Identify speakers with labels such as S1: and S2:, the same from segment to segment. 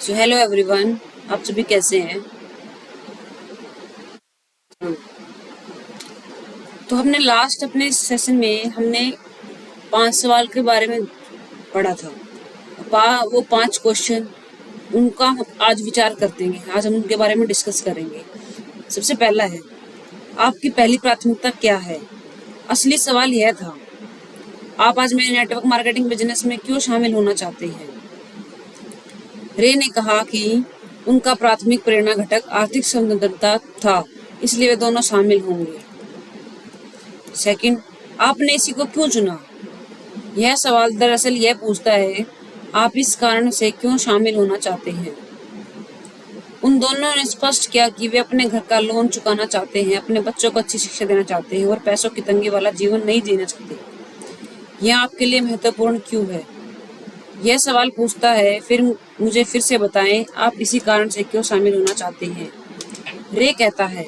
S1: So hello everyone, आप सभी कैसे हैं। तो हमने लास्ट अपने सेशन में हमने 5 सवाल के बारे में पढ़ा था। वो 5 क्वेश्चन उनका हम आज विचार करते हैं। आज हम उनके बारे में डिस्कस करेंगे। सबसे पहला है, आपकी पहली प्राथमिकता क्या है। असली सवाल यह था, आप आज मेरे नेटवर्क मार्केटिंग बिजनेस में क्यों शामिल होना चाहते हैं। रे ने कहा कि उनका प्राथमिक प्रेरणा घटक आर्थिक स्वतंत्रता था, इसलिए वे दोनों शामिल होंगे। सेकंड, आपने इसी को क्यों चुना। यह सवाल दरअसल यह पूछता है, आप इस कारण से क्यों शामिल होना चाहते हैं। उन दोनों ने स्पष्ट किया कि वे अपने घर का लोन चुकाना चाहते हैं, अपने बच्चों को अच्छी शिक्षा देना चाहते हैं और पैसों की तंगी वाला जीवन नहीं जीना चाहते। यह आपके लिए महत्वपूर्ण क्यों है। यह सवाल पूछता है, फिर मुझे फिर से बताएं, आप इसी कारण से क्यों शामिल होना चाहते हैं। रे कहता है,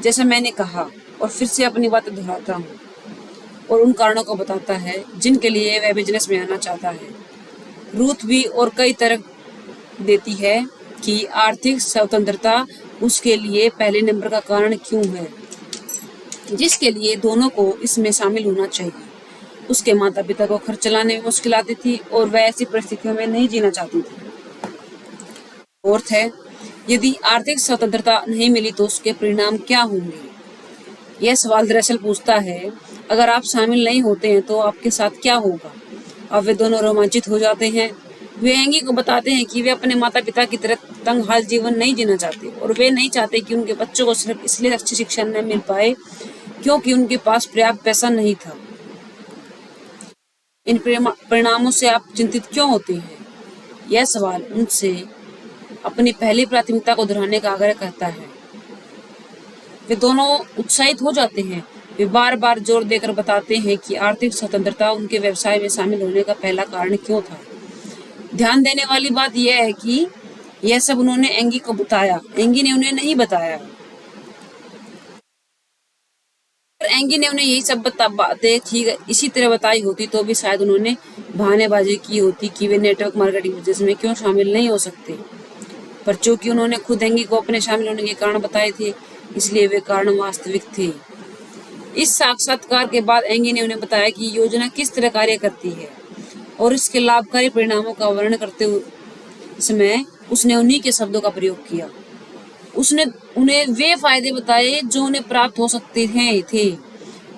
S1: जैसा मैंने कहा और फिर से अपनी बातें दोहराता हूँ और उन कारणों को बताता है जिनके लिए वह बिजनेस में आना चाहता है। रूथ भी और कई तरह देती है कि आर्थिक स्वतंत्रता उसके लिए पहले नंबर का कारण क्यों है, जिसके लिए दोनों को इसमें शामिल होना चाहिए। उसके माता पिता को खर्च चलाने में मुश्किल आती थी और वह ऐसी परिस्थितियों में नहीं जीना चाहती थी। फोर्थ है, यदि आर्थिक स्वतंत्रता नहीं मिली तो उसके परिणाम क्या होंगे। यह सवाल दरअसल पूछता है, अगर आप शामिल नहीं होते हैं तो आपके साथ क्या होगा। अब वे दोनों रोमांचित हो जाते हैं। वे एंगी को बताते हैं कि वे अपने माता पिता की तरह तंगहाल जीवन नहीं जीना चाहते और वे नहीं चाहते कि उनके बच्चों को सिर्फ इसलिए अच्छी शिक्षा न मिल पाए क्योंकि उनके पास पर्याप्त पैसा नहीं था। इन परिणामों से आप चिंतित क्यों होते हैं। यह सवाल उनसे अपनी पहली प्राथमिकता को दोहराने का आग्रह करता है। वे दोनों उत्साहित हो जाते हैं। वे बार बार जोर देकर बताते हैं कि आर्थिक स्वतंत्रता उनके व्यवसाय में शामिल होने का पहला कारण क्यों था। ध्यान देने वाली बात यह है कि यह सब उन्होंने एंगी को बताया, एंगी ने उन्हें नहीं बताया। एंगी ने उन्हें यही सब बातें ठीक इसी तरह बताई होती तो भी शायद उन्होंने बहानेबाजी की होती कि वे नेटवर्क मार्केटिंग बिजनेस में क्यों शामिल नहीं हो सकते। पर चूंकि उन्होंने खुद एंगी को अपने शामिल होने के कारण बताए थे, इसलिए वे कारण वास्तविक थे। इस साक्षात्कार के बाद एंगी ने उन्हें बताया कि योजना किस तरह कार्य करती है और इसके लाभकारी परिणामों का वर्णन करते समय उसने उन्हीं के शब्दों का प्रयोग किया। उसने उन्हें वे फायदे बताए जो उन्हें प्राप्त हो सकते थे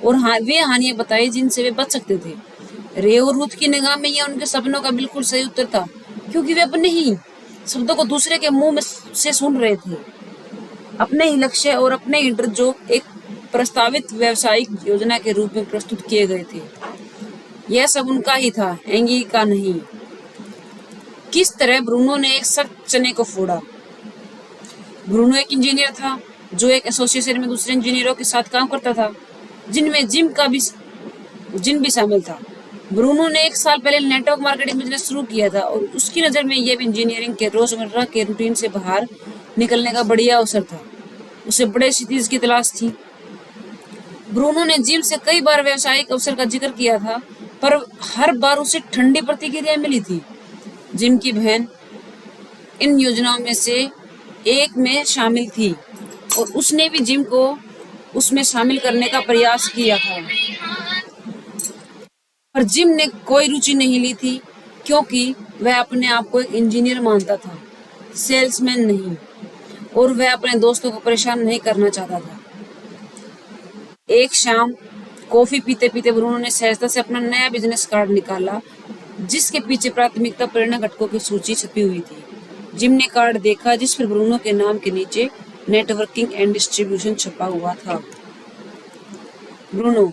S1: और वे हानियां बताई जिनसे वे बच सकते थे। रे और रूथ की निगाह में यह उनके सपनों का बिल्कुल सही उत्तर था, क्योंकि वे अपने ही शब्दों को दूसरे के मुंह में से सुन रहे थे। अपने ही लक्ष्य और अपने ही डर जो एक प्रस्तावित व्यावसायिक योजना के रूप में प्रस्तुत किए गए थे, यह सब उनका ही था, एंगी का नहीं। किस तरह ब्रूनो ने एक सख्त चने को फोड़ा। ब्रूनो एक इंजीनियर था जो एक एसोसिएशन में दूसरे इंजीनियरों के साथ काम करता था, जिनमें जिम भी शामिल था। ब्रूनो ने 1 साल पहले नेटवर्क मार्केटिंग बिजनेस शुरू किया था और उसकी नज़र में यह भी इंजीनियरिंग के रोजमर्रा के रूटीन से बाहर निकलने का बढ़िया अवसर था। उसे बड़े चीज की तलाश थी। ब्रूनो ने जिम से कई बार व्यावसायिक अवसर का जिक्र किया था, पर हर बार उसे ठंडी प्रतिक्रिया मिली थी। जिम की बहन इन योजनाओं में से एक में शामिल थी और उसने भी जिम को उसमें शामिल करने का प्रयास किया था, पर जिम ने कोई रुचि नहीं ली थी क्योंकि वह अपने आप को एक इंजीनियर मानता था, सेल्समैन नहीं, और वह अपने दोस्तों को परेशान नहीं करना चाहता था। एक शाम कॉफी पीते पीते ब्रूनो ने सहजता से अपना नया बिजनेस कार्ड निकाला, जिसके पीछे प्राथमिकता प्रेरणा घटकों की सूची छपी हुई थी। जिम ने कार्ड देखा जिस पर ब्रूनो के नाम के नीचे नेटवर्किंग एंड डिस्ट्रीब्यूशन छपा हुआ था। ब्रूनो: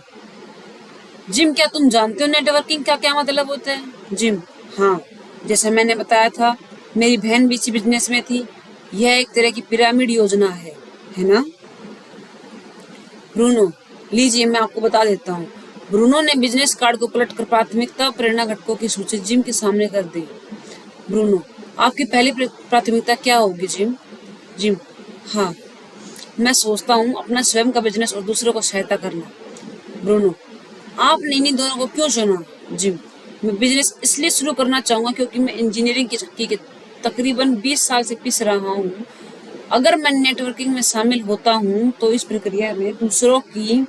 S1: जिम, क्या तुम जानते हो नेटवर्किंग का क्या मतलब होता है। जिम: हाँ, जैसा मैंने बताया था, मेरी बहन भी इसी बिजनेस में थी। यह एक तरह की पिरामिड योजना है ना। ब्रूनो: लीजिए मैं आपको बता देता हूँ। ब्रूनो ने बिजनेस कार्ड को पलटकर प्राथमिकता प्रेरणा घटकों की सूची जिम के सामने कर दी। ब्रूनो: आपकी पहली प्राथमिकता क्या होगी जिम। जिम: हाँ, मैं सोचता हूँ अपना स्वयं का बिजनेस और दूसरों को सहायता करना। ब्रूनो: आपने इन्हीं दोनों को क्यों चुना। जिम: मैं बिजनेस इसलिए शुरू करना चाहूँगा क्योंकि मैं इंजीनियरिंग की तकरीबन 20 साल से पिस रहा हूँ। अगर मैं नेटवर्किंग में शामिल होता हूँ तो इस प्रक्रिया में दूसरों की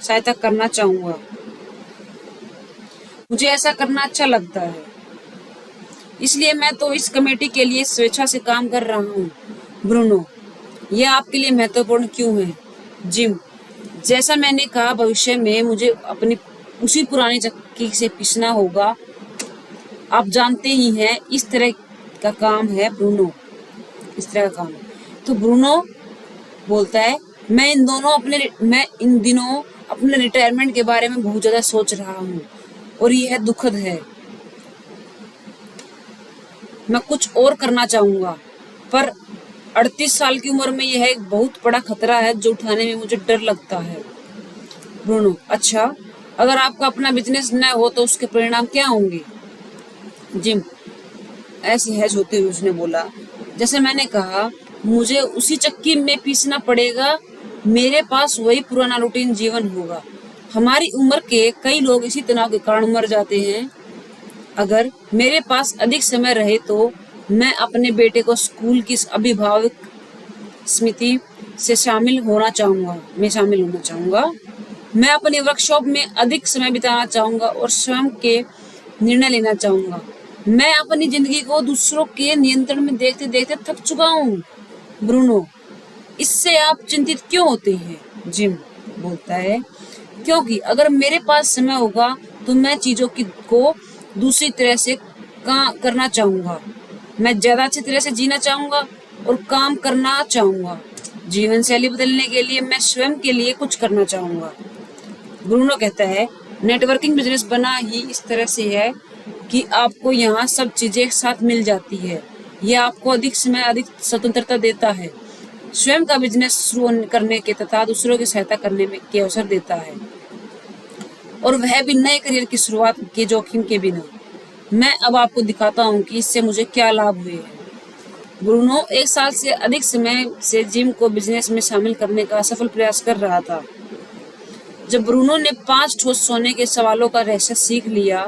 S1: सहायता करना चाहूँगा। मुझे ऐसा करना अच्छा लगता है, इसलिए मैं तो इस कमेटी के लिए स्वेच्छा से काम कर रहा हूँ। ब्रूनो, यह आपके लिए महत्वपूर्ण क्यों है? जिम, जैसा मैंने कहा, भविष्य में मुझे अपनी उसी पुरानी चक्की से पिसना होगा। आप जानते ही हैं, इस तरह का काम है ब्रूनो, इस तरह का काम है। तो ब्रूनो बोलता है, मैं इन दिनों अपने रिटायरमेंट के बारे में बहुत ज़्यादा सोच रहा हूँ और यह दुखद है। मैं कुछ और करना चाहूँगा, पर 38 साल की उम्र में यह एक बहुत बड़ा खतरा है जो उठाने में मुझे डर लगता है। ब्रूनो, अच्छा, अगर आपका अपना बिजनेस न हो तो उसके परिणाम क्या होंगे? जिम, ऐसे हैज होते हुए उसने बोला, जैसे मैंने कहा, मुझे उसी चक्की में पीसना पड़ेगा। मेरे पास वही पुराना रूटीन जीवन होगा। हमारी उम्र के कई लोग इसी तनाव के कारण मर जाते हैं। अगर मेरे पास अधिक समय रहे तो मैं अपने बेटे को स्कूल की अभिभावक समिति से शामिल होना चाहूँगा। मैं अपनी वर्कशॉप में अधिक समय बिताना चाहूँगा और स्वयं के निर्णय लेना चाहूँगा। मैं अपनी जिंदगी को दूसरों के नियंत्रण में देखते देखते थक चुका हूँ। ब्रूनो, इससे आप चिंतित क्यों होते हैं? जिम बोलता है, क्योंकि अगर मेरे पास समय होगा तो मैं चीज़ों को दूसरी तरह से करना चाहूँगा। मैं ज़्यादा अच्छी तरह से जीना चाहूँगा और काम करना चाहूँगा। जीवन शैली बदलने के लिए मैं स्वयं के लिए कुछ करना चाहूँगा। ब्रूनो कहता है, नेटवर्किंग बिजनेस बना ही इस तरह से है कि आपको यहाँ सब चीज़ें एक साथ मिल जाती है। यह आपको अधिक समय, अधिक स्वतंत्रता देता है, स्वयं का बिजनेस शुरू करने के तथा दूसरों की सहायता करने में के अवसर देता है, और वह भी नए करियर की शुरुआत के जोखिम के बिना। मैं अब आपको दिखाता हूँ कि इससे मुझे क्या लाभ हुए हैं। ब्रूनो 1 साल से अधिक समय से जिम को बिजनेस में शामिल करने का सफल प्रयास कर रहा था। जब ब्रूनो ने 5 ठोस सोने के सवालों का रहस्य सीख लिया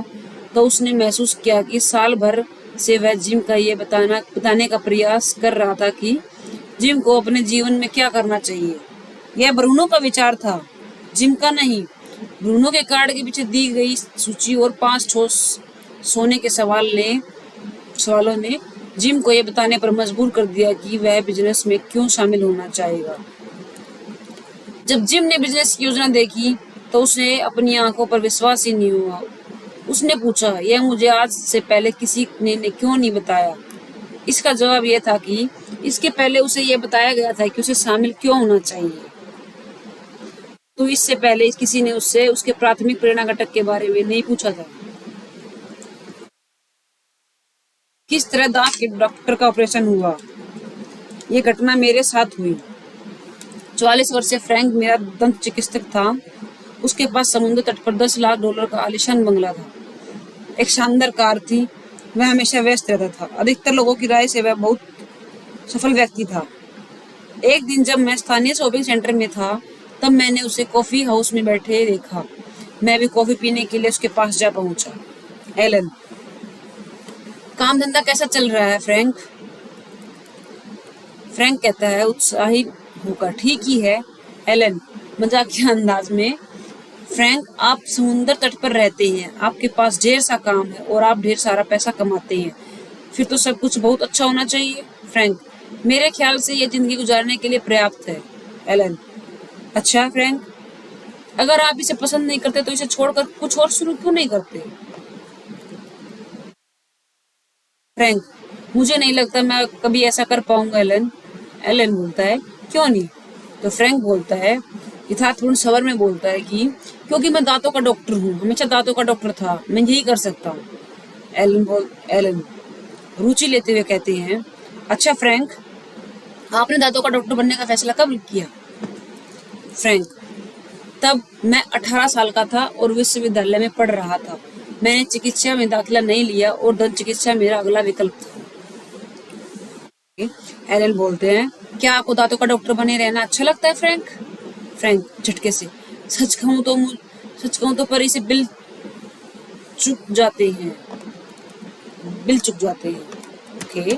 S1: तो उसने महसूस किया कि साल भर से वह जिम का ये बताने का प्रयास कर रहा था कि जिम को अपने जीवन में क्या करना चाहिए। यह ब्रूनो का विचार था, जिम का नहीं। ब्रूनो के कार्ड के पीछे दी गई सूची और 5 ठोस सोने के सवालों ने जिम को यह बताने पर मजबूर कर दिया कि वह बिजनेस में क्यों शामिल होना चाहेगा। जब जिम ने बिजनेस की योजना देखी तो उसे अपनी आंखों पर विश्वास ही नहीं हुआ। उसने पूछा, यह मुझे आज से पहले किसी ने क्यों नहीं बताया? इसका जवाब यह था कि इसके पहले उसे यह बताया गया था कि उसे शामिल क्यों होना चाहिए। तो इससे पहले किसी ने उससे उसके प्राथमिक प्रेरणा घटक के बारे में नहीं पूछा था। किस तरह दांत के डॉक्टर का ऑपरेशन हुआ? ये घटना मेरे साथ हुई। 44 वर्षीय फ्रैंक मेरा दंत चिकित्सक था। उसके पास समुद्र तट पर $10 लाख का आलीशान बंगला था, एक शानदार कार थी। वह हमेशा व्यस्त रहता था। अधिकतर लोगों की राय से वह बहुत सफल व्यक्ति था। एक दिन जब मैं स्थानीय शॉपिंग सेंटर में था तब मैंने उसे कॉफी हाउस में बैठे देखा। मैं भी कॉफी पीने के लिए उसके पास जा पहुंचा। एलन, काम धंधा कैसा चल रहा है फ्रैंक? फ्रैंक कहता है उत्साही होकर, ठीक ही है। एलन मजाकिया अंदाज में, फ्रैंक, आप समुद्र तट पर रहते हैं, आपके पास ढेर सा काम है और आप ढेर सारा पैसा कमाते हैं, फिर तो सब कुछ बहुत अच्छा होना चाहिए। फ्रैंक, मेरे ख्याल से यह जिंदगी गुजारने के लिए पर्याप्त है। एलन, अच्छा फ्रैंक, अगर आप इसे पसंद नहीं करते तो इसे छोड़कर कुछ और शुरू क्यों नहीं करते? फ्रैंक, मुझे नहीं लगता मैं कभी ऐसा कर पाऊंगा। एलन बोलता है, क्यों नहीं? तो फ्रैंक बोलता है, यथार्थपूर्ण स्वर में बोलता है कि क्योंकि मैं दांतों का डॉक्टर हूँ, हमेशा दांतों का डॉक्टर था, मैं यही कर सकता हूँ। एलन रुचि लेते हुए कहते हैं, अच्छा फ्रैंक, आपने दांतों का डॉक्टर बनने का फैसला कब किया? फ्रैंक, तब मैं 18 साल का था और विश्वविद्यालय में पढ़ रहा था। मैंने चिकित्सा में दाखिला नहीं लिया और दंत चिकित्सा मेरा अगला विकल्प था। एलन बोलते हैं, क्या आपको दांतों का डॉक्टर बने रहना अच्छा लगता है फ्रैंक? फ्रैंक झटके से, सच कहूँ तो पर इसे बिल चुक जाते हैं। ओके,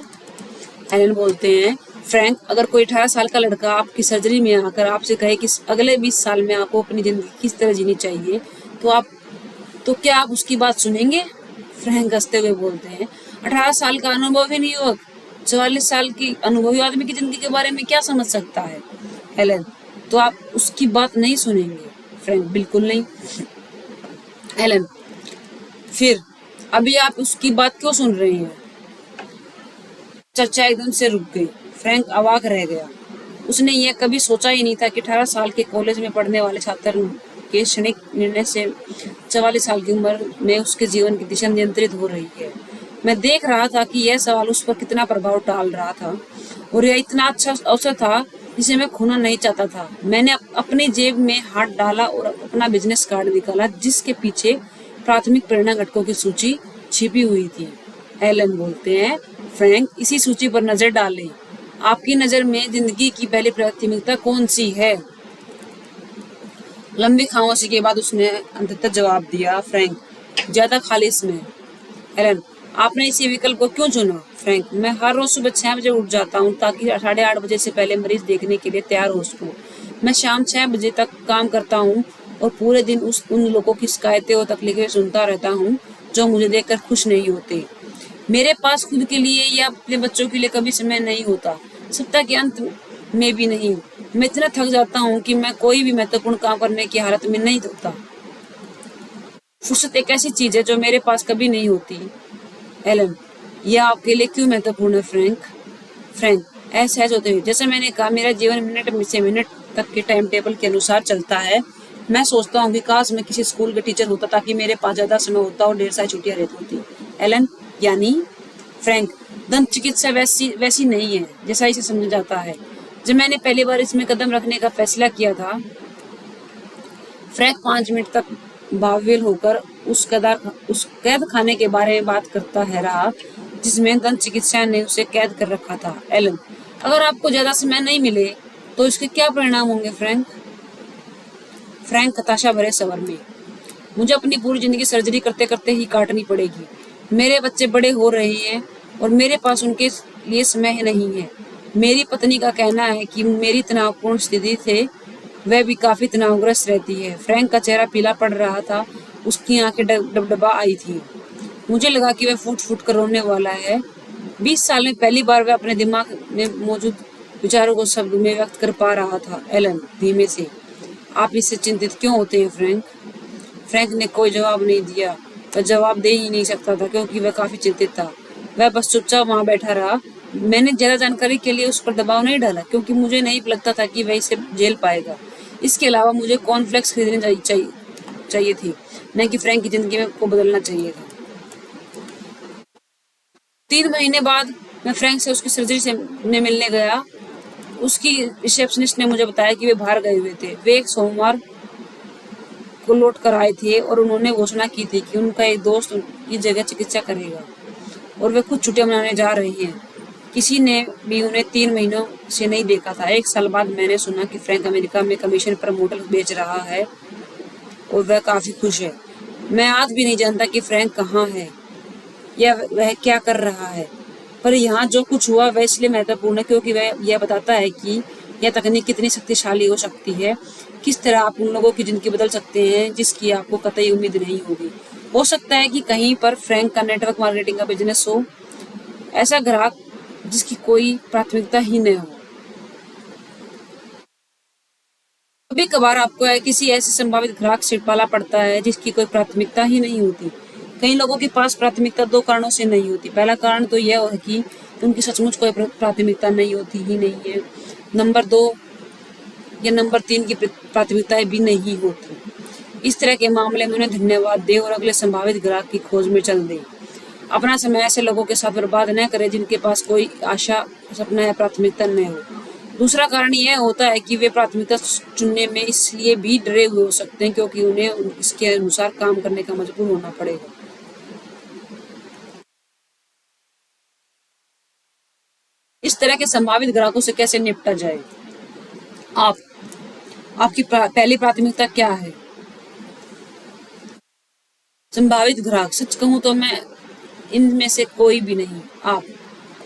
S1: एलन बोलते हैं, फ्रैंक, अगर कोई 18 साल का लड़का आपकी सर्जरी में आकर आपसे कहे कि अगले 20 साल में आपको अपनी जिंदगी किस तरह जीनी चाहिए, तो क्या आप उसकी बात सुनेंगे? फ्रैंक हंसते हुए बोलते हैं, 18 साल का अनुभवी युवक 44 साल की अनुभवी आदमी की जिंदगी के बारे में क्या समझ सकता है? एलन, तो आप उसकी बात नहीं सुनेंगे? फ्रैंक, बिल्कुल नहीं। एलन, फिर अभी आप उसकी बात क्यों सुन रहे हैं? चर्चा एकदम से रुक गई। फ्रैंक अवाक रह गया। उसने यह कभी सोचा ही नहीं था कि 18 साल के कॉलेज में पढ़ने वाले छात्र के क्षणिक निर्णय से 44 साल की उम्र में उसके जीवन की दिशा नियंत्रित हो रही है। मैं देख रहा था कि यह सवाल उस पर कितना प्रभाव डाल रहा था, और यह इतना अच्छा अवसर था जिसे मैं खोना नहीं चाहता था। मैंने अपनी जेब में हाथ डाला और अपना बिजनेस कार्ड निकाला, जिसके पीछे प्राथमिक प्रेरणा घटकों की सूची छिपी हुई थी। एलन बोलते हैं, फ्रैंक, इसी सूची पर नजर डालें। आपकी नजर में जिंदगी की पहली प्राथमिकता कौन सी है? लंबी खामोशी के बाद उसने अंततः जवाब दिया, फ्रैंक, ज्यादा खालिश में। एलन, आपने इसी विकल्प को क्यों चुना? फ्रैंक, मैं हर रोज सुबह 6 बजे उठ जाता हूँ ताकि 8:30 बजे से पहले मरीज देखने के लिए तैयार हो सकूँ। मैं शाम 6 बजे तक काम करता हूँ और पूरे दिन उन लोगों की शिकायतें और तकलीफें सुनता रहता हूँ जो मुझे देखकर खुश नहीं होते। मेरे पास खुद के लिए या अपने बच्चों के लिए कभी समय नहीं होता, सप्ताह के अंत में भी नहीं। मैं इतना थक जाता हूँ कि मैं कोई भी महत्वपूर्ण काम करने की हालत में नहीं होता। फुर्सत एक ऐसी चीज है जो मेरे पास कभी नहीं होती। एलन, यह आपके लिए क्यों महत्वपूर्ण है? फ्रैंक, असहज होते हुए, जैसे मैंने कहा, मेरा जीवन मिनट से मिनट तक के टाइम टेबल के अनुसार चलता है। मैं सोचता हूँ कि काश मैं किसी स्कूल के टीचर होता ताकि मेरे पास ज्यादा समय होता और ढेर सारी छुट्टियां रहती होती। एलन, यानी? फ्रैंक, दंत चिकित्सा वैसी नहीं है जैसा इसे समझा जाता है। जब मैंने पहली बार इसमें कदम रखने का फैसला किया था, फ्रैंक 5 मिनट तक भावविल होकर उस कैद खाने के बारे में बात करता है रहा जिसमें दंत चिकित्सा ने उसे कैद कर रखा था। एलन, अगर आपको ज्यादा समय नहीं मिले तो इसके क्या परिणाम होंगे? फ्रैंक हताशा भरे स्वर में, मुझे अपनी पूरी जिंदगी सर्जरी करते करते ही काटनी पड़ेगी। मेरे बच्चे बड़े हो रहे हैं और मेरे पास उनके लिए समय नहीं है। मेरी पत्नी का कहना है कि मेरी तनावपूर्ण स्थिति से वह भी काफी तनावग्रस्त रहती है। फ्रैंक का चेहरा पीला पड़ रहा था, उसकी आंखें डबडबा आई थी। मुझे लगा कि वह फूट फूट कर रोने वाला है। 20 साल में पहली बार वह अपने दिमाग में मौजूद विचारों को शब्द में व्यक्त कर पा रहा था। एलन धीमे से, आप इससे चिंतित क्यों होते हैं? फ्रैंक ने कोई जवाब नहीं दिया। वह जवाब दे ही नहीं सकता था क्योंकि वह काफी चिंतित था। वह बस चुपचाप वहां बैठा रहा। मैंने ज्यादा जानकारी के लिए उस पर दबाव नहीं डाला क्योंकि मुझे नहीं लगता था कि वह इसे झेल पाएगा। इसके अलावा मुझे कॉर्नफ्लेक्स खरीदने चाहिए थी, न कि फ्रैंक की जिंदगी को बदलना चाहिए था। 3 महीने बाद मैं फ्रैंक से उसकी सर्जरी से मिलने गया। उसकी रिसेप्शनिस्ट ने मुझे बताया कि वे बाहर गए हुए थे। वे एक सोमवार को लौट कर आए थे और उन्होंने घोषणा की थी कि उनका एक दोस्त उनकी जगह चिकित्सा करेगा और वे कुछ छुट्टियां मनाने जा रहे हैं। किसी ने भी उन्हें 3 महीनों से नहीं देखा था। 1 साल बाद मैंने सुना कि फ्रैंक अमेरिका में कमीशन पर मोटर बेच रहा है और वह काफी खुश है। मैं आज भी नहीं जानता कि फ्रैंक कहाँ है या वह क्या कर रहा है, पर यहाँ जो कुछ हुआ वह इसलिए महत्वपूर्ण है क्योंकि वह यह बताता है कि यह तकनीक कितनी शक्तिशाली हो सकती है, किस तरह आप उन लोगों की जिंदगी बदल सकते हैं जिसकी आपको कतई उम्मीद नहीं होगी। हो सकता है कि कहीं पर फ्रैंक का नेटवर्क मार्केटिंग का बिजनेस हो, ऐसा ग्राहक जिसकी कोई प्राथमिकता ही न हो। कभी कभार आपको किसी ऐसे संभावित ग्राहक से पाला पड़ता है जिसकी कोई प्राथमिकता ही नहीं होती। कई लोगों के पास प्राथमिकता 2 कारणों से नहीं होती। पहला कारण तो यह है कि उनकी सचमुच कोई प्राथमिकता नहीं होती ही नहीं है। नंबर 2 या नंबर 3 की प्राथमिकताएं भी नहीं होती। इस तरह के मामले में उन्हें धन्यवाद दें और अगले संभावित ग्राहक की खोज में चल दें। अपना समय ऐसे लोगों के साथ बर्बाद न करें जिनके पास कोई आशा, सपना या प्राथमिकता न हो। दूसरा कारण यह होता है कि वे प्राथमिकता चुनने में इसलिए भी डरे हुए हो सकते हैं क्योंकि उन्हें इसके अनुसार काम करने का मजबूर होना पड़ेगा। इस तरह के संभावित ग्राहकों से कैसे निपटा जाए? आपकी पहली प्राथमिकता क्या है? संभावित ग्राहक, सच कहूं तो मैं इनमें से कोई भी नहीं। आप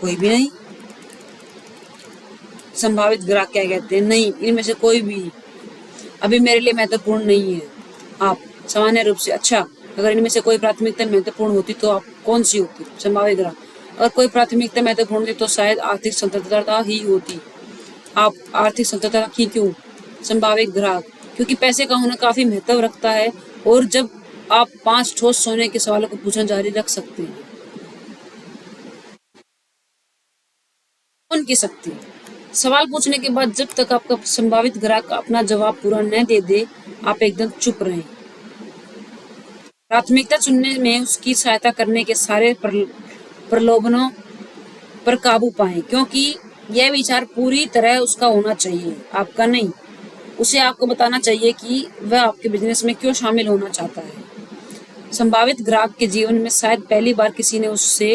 S1: कोई भी नहीं? संभावित ग्राहक क्या कहते हैं, नहीं, इनमें से कोई भी अभी मेरे लिए महत्वपूर्ण नहीं है। आप सामान्य रूप से, अच्छा, अगर इनमें से कोई प्राथमिकता महत्वपूर्ण होती तो आप कौन सी होती? संभावित ग्राहक। अगर कोई प्राथमिकता महत्वपूर्ण थी तो शायद आर्थिक स्वतंत्रता ही होती। आप आर्थिक स्वतंत्रता की क्यों? संभावित ग्राहक, क्योंकि पैसे का होना काफी महत्व रखता है और जब आप 5 ठोस सोने के सवालों को पूछना जारी रख सकते हैं। उनकी शक्ति, सवाल पूछने के बाद जब तक आपका संभावित ग्राहक अपना जवाब पूरा न दे दे, आप एकदम चुप रहें। प्राथमिकता चुनने में उसकी सहायता करने के सारे प्रलोभनों पर काबू पाएं, क्योंकि यह विचार पूरी तरह उसका होना चाहिए, आपका नहीं। उसे आपको बताना चाहिए कि वह आपके बिजनेस में क्यों शामिल होना चाहता है। संभावित ग्राहक के जीवन में शायद पहली बार किसी ने उससे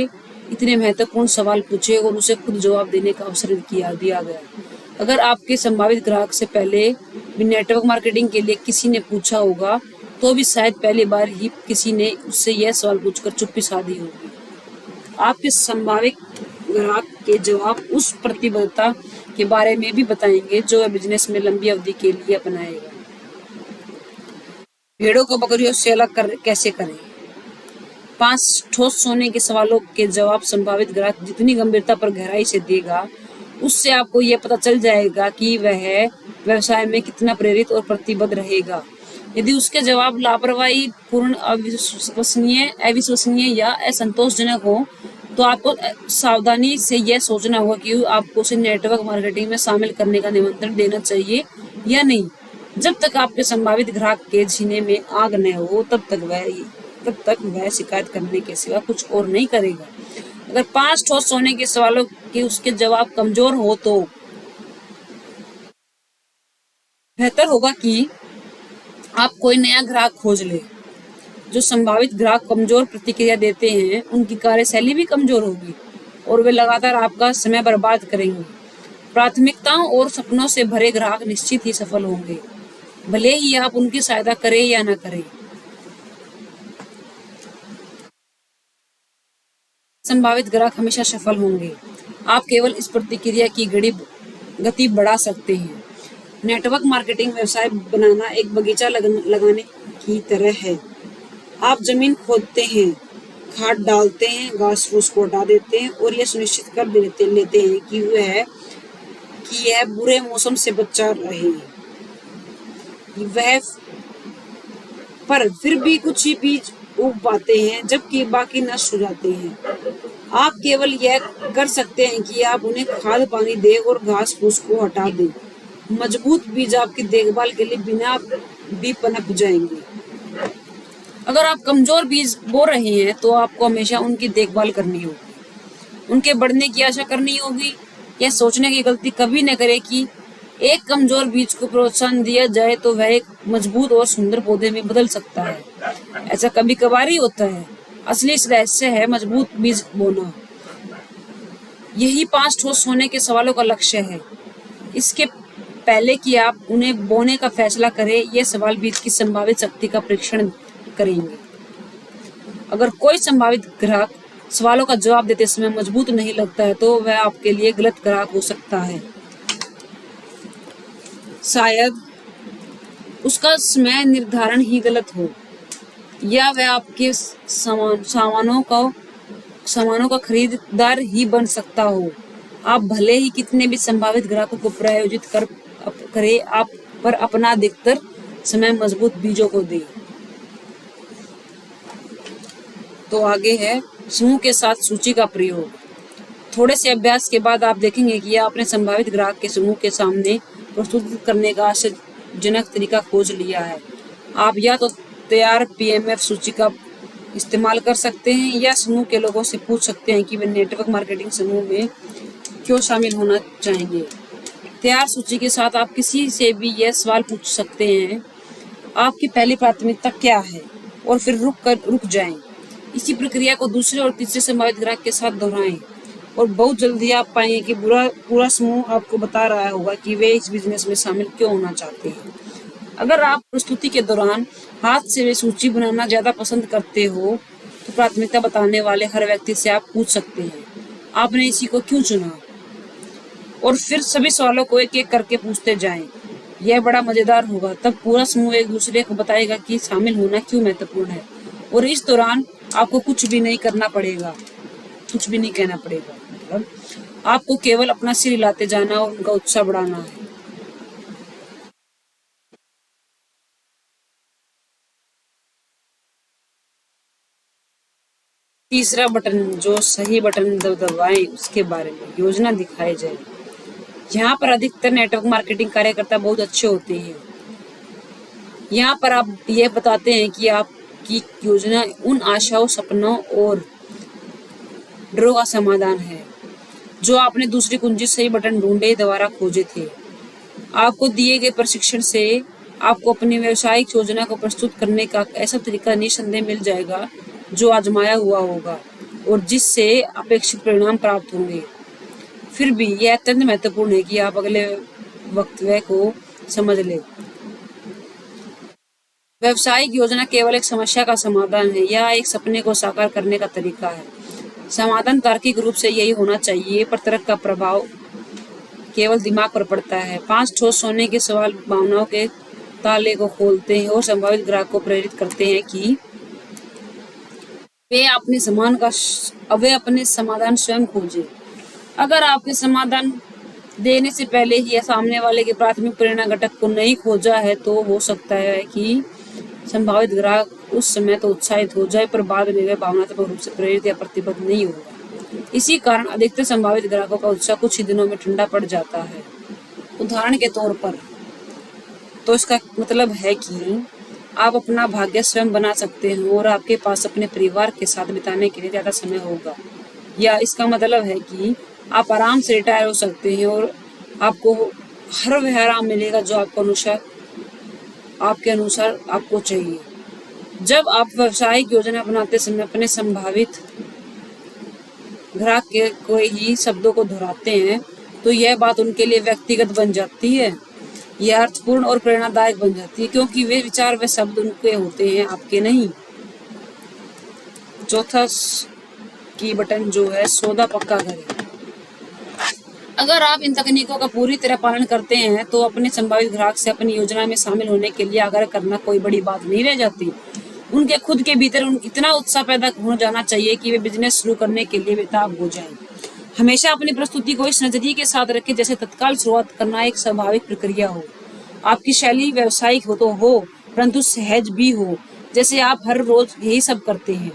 S1: इतने महत्वपूर्ण सवाल पूछे और उसे खुद जवाब देने का अवसर दिया गया। अगर आपके संभावित ग्राहक से पहले भी नेटवर्क मार्केटिंग के लिए किसी ने पूछा होगा, तो भी शायद पहली बार ही किसी ने उससे यह सवाल पूछकर चुप्पी साधी होगी। आपके संभावित ग्राहक के जवाब उस प्रतिबद्धता के बारे में भी बताएंगे जो वह बिजनेस में लंबी अवधि के लिए अपनाएगा। भेड़ों को बकरियों से अलग कैसे करें? 5 ठोस सोने के सवालों के जवाब संभावित ग्राहक जितनी गंभीरता पर गहराई से देगा, उससे आपको यह पता चल जाएगा कि वह व्यवसाय में कितना प्रेरित और प्रतिबद्ध रहेगा। यदि उसके जवाब लापरवाही पूर्ण, अविश्वसनीय या असंतोषजनक हो, तो आपको सावधानी से यह सोचना होगा कि आपको उसे नेटवर्क मार्केटिंग में शामिल करने का निमंत्रण देना चाहिए या नहीं। जब तक आपके संभावित ग्राहक के सीने में आग न हो, तब तक वह शिकायत करने के सिवा कुछ और नहीं करेगा। अगर 5 ठोस सोने के सवालों के उसके जवाब कमजोर हो, तो बेहतर होगा कि आप कोई नया ग्राहक खोज ले। जो संभावित ग्राहक कमजोर प्रतिक्रिया देते हैं, उनकी कार्यशैली भी कमजोर होगी और वे लगातार आपका समय बर्बाद करेंगे। प्राथमिकताओं और सपनों से भरे ग्राहक निश्चित ही सफल होंगे, भले ही आप उनकी सहायता करें या न करें। संभावित ग्राहक हमेशा सफल होंगे। आप केवल इस प्रतिक्रिया की गति बढ़ा सकते हैं। नेटवर्क मार्केटिंग व्यवसाय बनाना एक बगीचा लगाने की तरह है। आप जमीन खोदते हैं, खाद डालते हैं, घास फूस को हटा देते हैं और यह सुनिश्चित कर लेते हैं कि यह बुरे मौसम से बचा रहे। पर फिर भी कुछ ही बीज उग पाते हैं, जबकि बाकी नष्ट हो जाते हैं। आप केवल यह कर सकते हैं कि आप उन्हें खाद पानी दें और घास फूस को हटा दें। मजबूत बीज आपकी देखभाल के लिए बिना भी पनप जाएंगे। अगर आप कमजोर बीज बो रहे हैं, तो आपको हमेशा उनकी देखभाल करनी होगी, उनके बढ़ने की आशा करनी होगी। यह सोचने की गलती कभी न करें कि एक कमजोर बीज को प्रोत्साहन दिया जाए तो वह एक मजबूत और सुंदर पौधे में बदल सकता है। ऐसा कभी कभार ही होता है। असली रहस्य है मजबूत बीज बोना। यही 5 ठोस सोने के सवालों का लक्ष्य है। इसके पहले कि आप उन्हें बोने का फैसला करें, यह सवाल बीज की संभावित शक्ति का परीक्षण करेंगे। अगर कोई संभावित ग्राहक सवालों का जवाब देते समय मजबूत नहीं लगता है, तो वह आपके लिए गलत ग्राहक हो सकता है। शायद उसका समय निर्धारण ही गलत हो, या वह आपके सामानों का खरीदार ही बन सकता हो। आप भले ही कितने भी संभावित ग्राहकों को प्रायोजित करें, आप पर अपना अधिकतर समय मजबूत बीजों को दें। तो आगे है समूह के साथ सूची का प्रयोग। थोड़े से अभ्यास के बाद आप देखेंगे कि आपने संभावित ग्राहक के समूह के सामने प्रस्तुत करने का आश्चर्यजनक तरीका खोज लिया है। आप या तो तैयार PMF सूची का इस्तेमाल कर सकते हैं, या समूह के लोगों से पूछ सकते हैं कि वे नेटवर्क मार्केटिंग समूह में क्यों शामिल होना चाहेंगे। तैयार सूची के साथ आप किसी से भी यह सवाल पूछ सकते हैं, आपकी पहली प्राथमिकता क्या है, और फिर रुक जाएं। इसी प्रक्रिया को दूसरे और तीसरे संभावित ग्राहक के साथ दोहराएं, और बहुत जल्दी आप पाएंगे कि पूरा समूह आपको बता रहा होगा कि वे इस बिजनेस में शामिल क्यों होना चाहते हैं। अगर आप प्रस्तुति के दौरान हाथ से वे सूची बनाना ज्यादा पसंद करते हो, तो प्राथमिकता बताने वाले हर व्यक्ति से आप पूछ सकते हैं, आपने इसी को क्यों चुना, और फिर सभी सवालों को एक एक करके पूछते जाएं। यह बड़ा मजेदार होगा। तब पूरा समूह एक दूसरे को बताएगा कि शामिल होना क्यों महत्वपूर्ण है, और इस दौरान आपको कुछ भी नहीं करना पड़ेगा, कुछ भी नहीं कहना पड़ेगा। मतलब आपको केवल अपना सिर हिलाते जाना और उनका उत्साह बढ़ाना है। तीसरा बटन, जो सही बटन दबाएं उसके बारे में योजना दिखाई जाए। यहाँ पर अधिकतर नेटवर्क मार्केटिंग कार्यकर्ता बहुत अच्छे होते हैं। यहाँ पर आप ये बताते हैं कि आपकी योजना उन आशाओं, सपनों और डरों का समाधान है जो आपने दूसरी कुंजी सही बटन ढूंढे द्वारा खोजे थे। आपको दिए गए प्रशिक्षण से आपको अपनी व्यवसायिक योजना को प्रस्तुत करने का ऐसा तरीका निसंदेह मिल जाएगा जो आजमाया हुआ होगा और जिससे अपेक्षित परिणाम प्राप्त होंगे। फिर भी यह अत्यंत महत्वपूर्ण है कि आप अगले वक्तव्य को समझ लें। व्यवसायिक योजना केवल एक समस्या का समाधान है या एक सपने को साकार करने का तरीका है। समाधान तार्किक रूप से यही होना चाहिए, पर तर्क का प्रभाव केवल दिमाग पर पड़ता है। 5 ठोस सोने के सवाल भावनाओं के ताले को खोलते हैं और संभावित ग्राहक को प्रेरित करते हैं कि वे अपने समाधान स्वयं खोजें। अगर आपके समाधान देने से पहले ही या सामने वाले के प्राथमिक प्रेरणा घटक को नहीं खोजा है तो हो सकता है कि संभावित ग्राहक उस समय तो उत्साहित हो जाए, पर बाद में वह भावनात्मक रूप से प्रेरित या प्रतिबद्ध नहीं होगा। इसी कारण अधिकतर संभावित ग्राहकों का उत्साह कुछ ही दिनों में ठंडा पड़ जाता है। उदाहरण के तौर पर, तो इसका मतलब है कि आप अपना भाग्य स्वयं बना सकते हैं और आपके पास अपने परिवार के साथ बिताने के लिए ज़्यादा समय होगा। या इसका मतलब है कि आप आराम से रिटायर हो सकते हैं और आपको हर वह आराम मिलेगा जो आपके अनुसार आपको चाहिए। जब आप व्यवसायिक योजना बनाते समय अपने संभावित ग्राहक के कोई ही शब्दों को दोहराते हैं तो यह बात उनके लिए व्यक्तिगत बन जाती है, यह अर्थपूर्ण और प्रेरणादायक बन जाती है, क्योंकि वे विचार व शब्द उनके होते हैं, आपके नहीं। चौथा की बटन जो है सौदा पक्का करें। अगर आप इन तकनीकों का पूरी तरह पालन करते हैं तो अपने संभावित ग्राहक से अपनी योजना में शामिल होने के लिए आग्रह करना कोई बड़ी बात नहीं रह जाती। उनके खुद के भीतर इतना उत्साह पैदा हो जाना चाहिए कि वे बिजनेस शुरू करने के लिए बेताब हो जाएं। हमेशा अपनी प्रस्तुति को इस नजरिए के साथ रखें जैसे तत्काल शुरुआत करना एक स्वाभाविक प्रक्रिया हो। आपकी शैली व्यावसायिक हो तो हो, परंतु सहज भी हो, जैसे आप हर रोज यही सब करते हैं।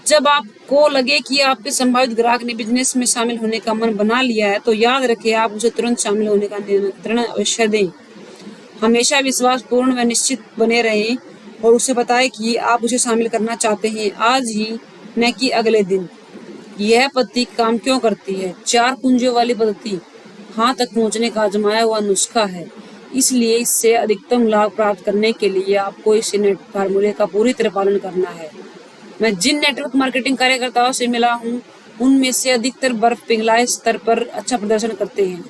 S1: जब आपको लगे कि आपके संभावित ग्राहक ने बिजनेस में शामिल होने का मन बना लिया है तो याद रखें, आप उसे तुरंत शामिल होने का निमंत्रण अवश्य दें। हमेशा विश्वासपूर्ण व निश्चित बने रहें और उसे बताएं कि आप उसे शामिल करना चाहते हैं, आज ही न कि अगले दिन। यह पद्धति काम क्यों करती है? 4 कुंजियों वाली पद्धति हाँ तक पहुंचने का आजमाया हुआ नुस्खा है, इसलिए इससे अधिकतम लाभ प्राप्त करने के लिए आपको इस फार्मूले का पूरी तरह पालन करना है। मैं जिन नेटवर्क मार्केटिंग कार्यकर्ताओं से मिला हूँ उनमें से अधिकतर बर्फ पिघलाए स्तर पर अच्छा प्रदर्शन करते हैं।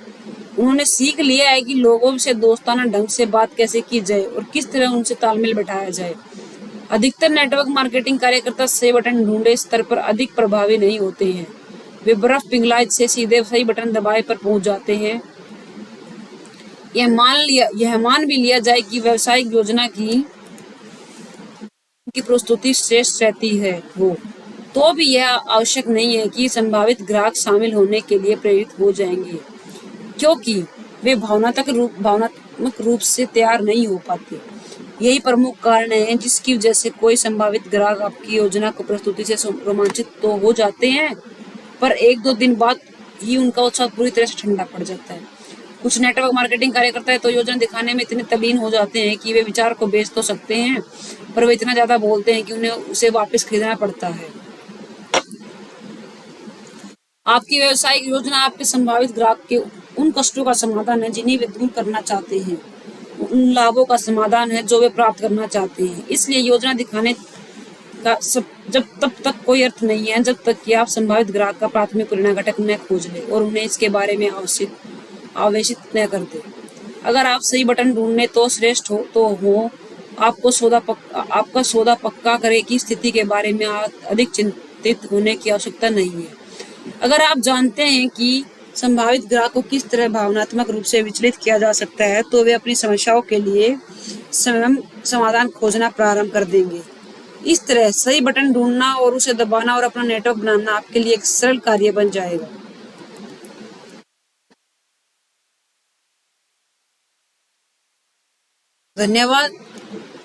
S1: उन्होंने सीख लिया है कि लोगों से दोस्ताना ढंग से बात कैसे की जाए और किस तरह उनसे तालमेल बैठाया जाए। अधिकतर नेटवर्क मार्केटिंग कार्यकर्ता सही बटन ढूंढे स्तर पर अधिक प्रभावी नहीं होते हैं। वे बर्फ पिघलाए से सीधे सही बटन दबाए पर पहुंच जाते हैं। यह मान भी लिया जाए कि व्यवसायिक योजना की प्रस्तुति श्रेष्ठ रहती है हो, तो भी यह आवश्यक नहीं है कि संभावित ग्राहक शामिल होने के लिए प्रेरित हो जाएंगे, क्योंकि वे भावनात्मक रूप से तैयार नहीं हो पाते। यही प्रमुख कारण है जिसकी वजह से कोई संभावित ग्राहक आपकी योजना को प्रस्तुति से रोमांचित तो हो जाते हैं, पर 1-2 दिन बाद ही उनका उत्साह पूरी तरह से ठंडा पड़ जाता है। कुछ नेटवर्क मार्केटिंग कार्यकर्ता तो योजना दिखाने में इतने तल्लीन हो जाते हैं कि वे विचार को बेच तो सकते हैं, पर वे इतना ज्यादा बोलते हैं कि उन्हें उसे वापस खरीदना पड़ता है। आपकी व्यवसायिक योजना आपके संभावित ग्राहक के उन कष्टों का समाधान है जिन्हें वे दूर करना चाहते हैं, उन लाभों का समाधान है जो वे प्राप्त करना चाहते हैं। इसलिए योजना दिखाने का तब तक कोई अर्थ नहीं है जब तक कि आप संभावित ग्राहक का प्राथमिक प्रेरणा घटक न खोज ले और उन्हें इसके बारे में आवेशित न कर दे। अगर आप सही बटन ढूंढने तो श्रेष्ठ हो आपका सौदा पक्का करे की स्थिति के बारे में अधिक चिंतित होने की आवश्यकता नहीं है। अगर आप जानते हैं कि संभावित ग्राहक को किस तरह भावनात्मक रूप से विचलित किया जा सकता है, तो वे अपनी समस्याओं के लिए स्वयं समाधान खोजना प्रारंभ कर देंगे। इस तरह सही बटन ढूंढना और उसे दबाना और अपना नेटवर्क बनाना आपके लिए एक सरल कार्य बन जाएगा। धन्यवाद।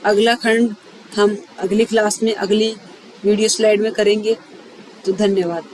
S1: अगला खंड हम अगली क्लास में, अगली वीडियो स्लाइड में करेंगे। तो धन्यवाद।